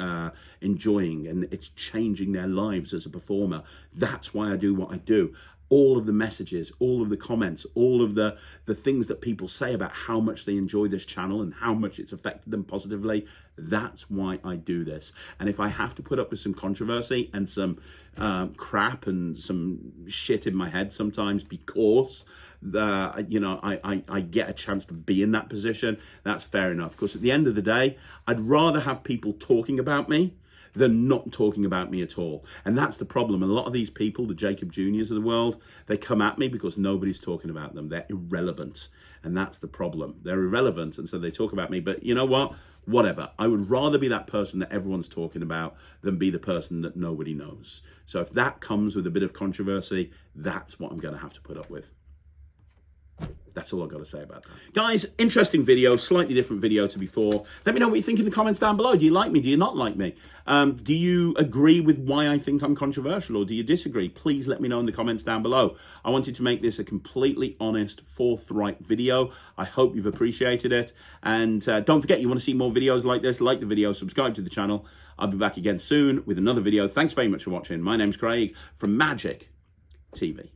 enjoying and it's changing their lives as a performer. That's why I do what I do. All of the messages, all of the comments, all of the things that people say about how much they enjoy this channel and how much it's affected them positively, that's why I do this. And if I have to put up with some controversy and some crap and some shit in my head sometimes because I get a chance to be in that position, that's fair enough. Because at the end of the day, I'd rather have people talking about me than not talking about me at all. And that's the problem. A lot of these people, the Jacob Juniors of the world, they come at me because nobody's talking about them. They're irrelevant. And that's the problem. They're irrelevant. And so they talk about me. But you know what? Whatever. I would rather be that person that everyone's talking about than be the person that nobody knows. So if that comes with a bit of controversy, that's what I'm going to have to put up with. That's all I've got to say about that. Guys, interesting video, slightly different video to before. Let me know what you think in the comments down below. Do you like me? Do you not like me? Do you agree with why I think I'm controversial or do you disagree? Please let me know in the comments down below. I wanted to make this a completely honest, forthright video. I hope you've appreciated it. And don't forget, you want to see more videos like this, like the video, subscribe to the channel. I'll be back again soon with another video. Thanks very much for watching. My name's Craig from Magic TV.